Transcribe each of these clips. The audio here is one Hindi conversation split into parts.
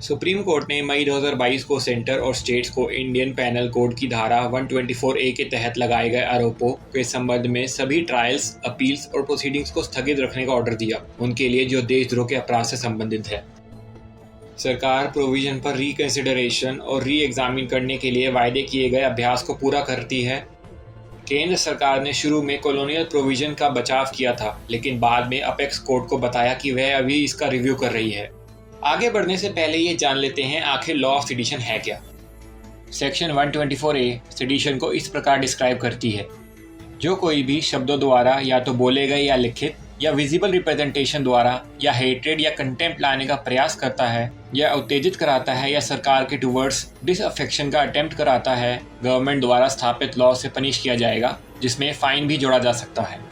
सुप्रीम कोर्ट ने मई 2022 को सेंटर और स्टेट्स को इंडियन पैनल कोड की धारा 124A के तहत लगाए गए आरोपों के संबंध में सभी ट्रायल्स, अपील्स और प्रोसीडिंग्स को स्थगित रखने का ऑर्डर दिया, उनके लिए जो देशद्रोह के अपराध से संबंधित है। सरकार प्रोविजन पर रिकंसिडरेशन और री एग्जामिन करने के लिए वायदे किए गए अभ्यास को पूरा करती है। केंद्र सरकार ने शुरू में कॉलोनियल प्रोविजन का बचाव किया था, लेकिन बाद में अपेक्स कोर्ट को बताया कि वह अभी इसका रिव्यू कर रही है। आगे बढ़ने से पहले ये जान लेते हैं आखिर लॉ ऑफ सेडिशन है क्या। सेक्शन 124A सेडिशन को इस प्रकार डिस्क्राइब करती है: जो कोई भी शब्दों द्वारा या तो बोले गए या लिखित या विजिबल रिप्रेजेंटेशन द्वारा या हेट्रेड या कंटेम्प्ट लाने का प्रयास करता है या उत्तेजित कराता है या सरकार के टुवर्ड्स डिसअफेक्शन का अटेम्प्ट कराता है, गवर्नमेंट द्वारा स्थापित लॉ से पनिश किया जाएगा, जिसमें फाइन भी जोड़ा जा सकता है।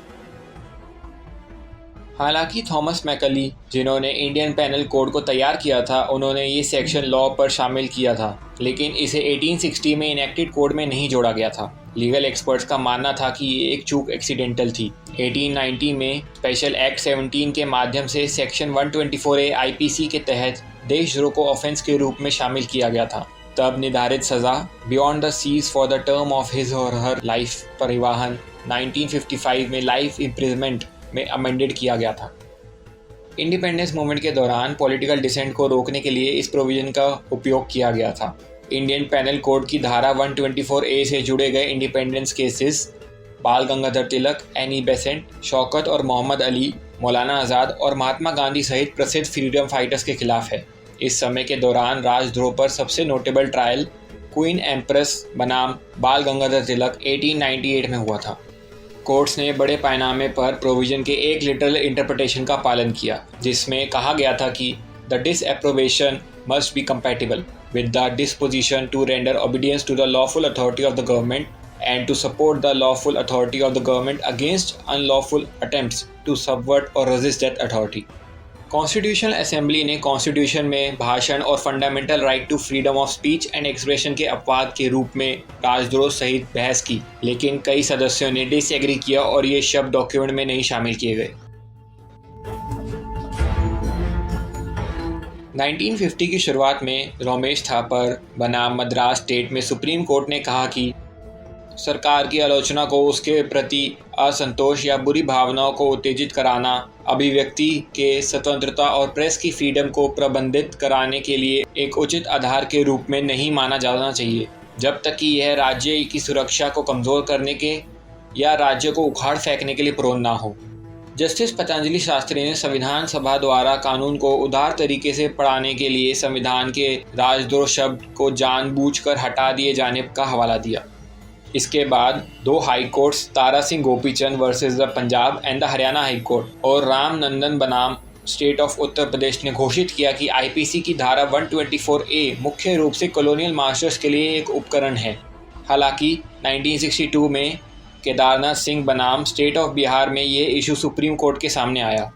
हालांकि थॉमस मैकली, जिन्होंने इंडियन पैनल कोड को तैयार किया था, उन्होंने ये सेक्शन लॉ पर शामिल किया था, लेकिन इसे 1860 में इनेक्टेड कोड में नहीं जोड़ा गया था। लीगल एक्सपर्ट्स का मानना था कि ये एक चूक एक्सीडेंटल थी। 1890 में स्पेशल एक्ट 17 के माध्यम से सेक्शन 124A IPC के तहत देशद्रोह को ऑफेंस के रूप में शामिल किया गया था। तब निर्धारित सजा beyond the seas for the term of his or her life परिवहन 1955 में लाइफ इम्प्रिजमेंट में अमेंडेड किया गया था। इंडिपेंडेंस मूवमेंट के दौरान पॉलिटिकल डिसेंट को रोकने के लिए इस प्रोविजन का उपयोग किया गया था। इंडियन पैनल कोड की धारा 124A से जुड़े गए इंडिपेंडेंस केसेस बाल गंगाधर तिलक, एनी बेसेंट, शौकत और मोहम्मद अली, मौलाना आज़ाद और महात्मा गांधी सहित प्रसिद्ध फ्रीडम फाइटर्स के खिलाफ है। इस समय के दौरान राजद्रोह पर सबसे नोटेबल ट्रायल क्वीन एम्प्रेस बनाम बाल गंगाधर तिलक 1898 में हुआ था। कोर्ट्स ने बड़े पैमाने पर प्रोविजन के एक लिटरल इंटरप्रिटेशन का पालन किया, जिसमें कहा गया था कि the disapprobation must be compatible with the disposition to render obedience to the lawful authority of the government and to support the lawful authority of the government against unlawful attempts to subvert और resist that authority. Constitutional assembly ने कॉन्स्टिट्यूशन में भाषण और fundamental right to freedom of speech and expression के अपवाद के रूप में राजद्रोह सहित बहस की, लेकिन कई सदस्यों ने डिसएग्री किया और ये शब्द डॉक्यूमेंट में नहीं शामिल किए गए। 1950 की शुरुआत में रमेश थापर बनाम मद्रास स्टेट में सुप्रीम कोर्ट ने कहा कि सरकार की आलोचना को उसके प्रति असंतोष या बुरी भावनाओं को उत्तेजित कराना अभिव्यक्ति के स्वतंत्रता और प्रेस की फ्रीडम को प्रबंधित कराने के लिए एक उचित आधार के रूप में नहीं माना जाना चाहिए, जब तक कि यह राज्य की सुरक्षा को कमज़ोर करने के या राज्य को उखाड़ फेंकने के लिए प्रोन ना हो। जस्टिस पतंजलि शास्त्री ने संविधान सभा द्वारा कानून को उदार तरीके से पढ़ाने के लिए संविधान के राजद्रोह शब्द को जानबूझकर हटा दिए जाने का हवाला दिया। इसके बाद दो high courts Tara Singh Gopichand versus the Punjab and the Haryana high court और राम नंदन बनाम स्टेट ऑफ उत्तर प्रदेश ने घोषित किया कि IPC की धारा 124A मुख्य रूप से कॉलोनियल मास्टर्स के लिए एक उपकरण है। हालांकि 1962 में केदारनाथ सिंह बनाम स्टेट ऑफ बिहार में ये इशू सुप्रीम कोर्ट के सामने आया।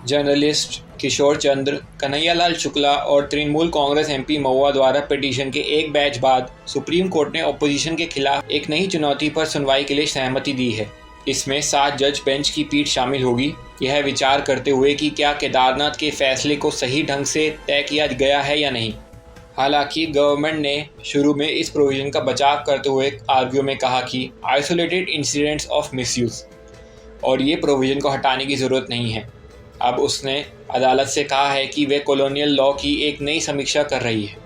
जर्नलिस्ट किशोर चंद्र, कन्हैयालाल शुक्ला और तृणमूल कांग्रेस MP महुआ द्वारा पिटीशन के एक बैच बाद सुप्रीम कोर्ट ने ऑपोजिशन के खिलाफ एक नई चुनौती पर सुनवाई के लिए सहमति दी है। इसमें 7 जज बेंच की पीठ शामिल होगी, यह विचार करते हुए कि क्या केदारनाथ के फैसले को सही ढंग से तय किया गया है या नहीं। हालांकि गवर्नमेंट ने शुरू में इस प्रोविजन का बचाव करते हुए आर्ग्यू में कहा कि आइसोलेटेड इंसिडेंट्स ऑफ मिसयूज और ये प्रोविजन को हटाने की ज़रूरत नहीं है। अब उसने अदालत से कहा है कि वे कॉलोनियल लॉ की एक नई समीक्षा कर रही है।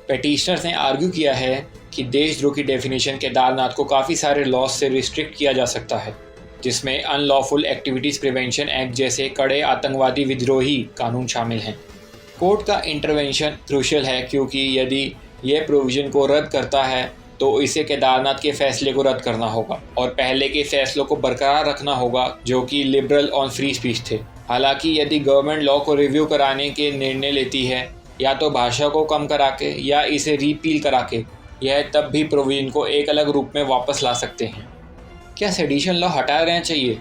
पेटिशनर्स ने आर्ग्यू किया है कि देशद्रोह की डेफिनेशन केदारनाथ को काफ़ी सारे लॉज से रिस्ट्रिक्ट किया जा सकता है, जिसमें अनलॉफुल एक्टिविटीज़ प्रिवेंशन एक्ट जैसे कड़े आतंकवादी विद्रोही कानून शामिल हैं। कोर्ट का इंटरवेंशन क्रूशियल है, क्योंकि यदि यह प्रोविजन को रद्द करता है तो इसे केदारनाथ के फैसले को रद्द करना होगा और पहले के फैसलों को बरकरार रखना होगा, जो कि लिबरल ऑन फ्री स्पीच थे। हालांकि यदि गवर्नमेंट लॉ को रिव्यू कराने के निर्णय लेती है, या तो भाषा को कम करा के या इसे रिपील करा के, यह तब भी प्रोविजन को एक अलग रूप में वापस ला सकते हैं। क्या सेडिशन लॉ हटाया रहना चाहिए?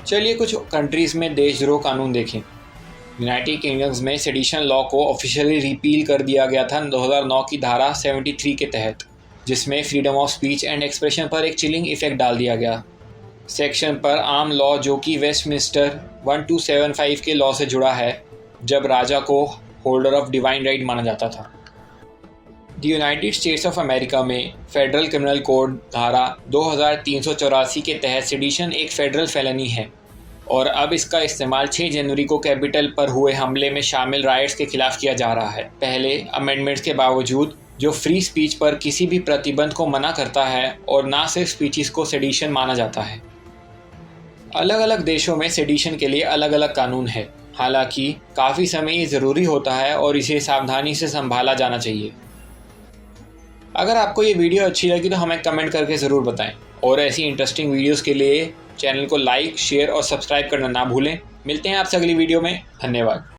चलिए कुछ कंट्रीज़ में देशद्रोह कानून देखें। यूनाइटेड किंगडम्स में सेडिशन लॉ को ऑफिशियली रिपील कर दिया गया था 2009 की धारा 73 के तहत, जिसमें freedom of speech and expression पर एक चिलिंग इफेक्ट डाल दिया गया। सेक्शन पर आम लॉ जो कि वेस्टमिंस्टर 1275 के लॉ से जुड़ा है, जब राजा को होल्डर ऑफ डिवाइन राइट माना जाता था। The United states of America में फेडरल क्रिमिनल कोड धारा 2384 के तहत सेडिशन एक फेडरल फेलनी है और अब इसका इस्तेमाल 6 जनवरी को कैपिटल पर हुए हमले में शामिल राइट्स के खिलाफ किया जा रहा है। पहले अमेंडमेंट्स के बावजूद जो फ्री स्पीच पर किसी भी प्रतिबंध को मना करता है और ना सिर्फ स्पीचेस को सेडिशन माना जाता है। अलग अलग देशों में सेडिशन के लिए अलग अलग कानून है, हालांकि काफ़ी समय ये ज़रूरी होता है और इसे सावधानी से संभाला जाना चाहिए। अगर आपको ये वीडियो अच्छी लगी तो हमें कमेंट करके ज़रूर बताएं और ऐसी इंटरेस्टिंग वीडियोस के लिए चैनल को लाइक, शेयर और सब्सक्राइब करना ना भूलें। मिलते हैं आपसे अगली वीडियो में। धन्यवाद।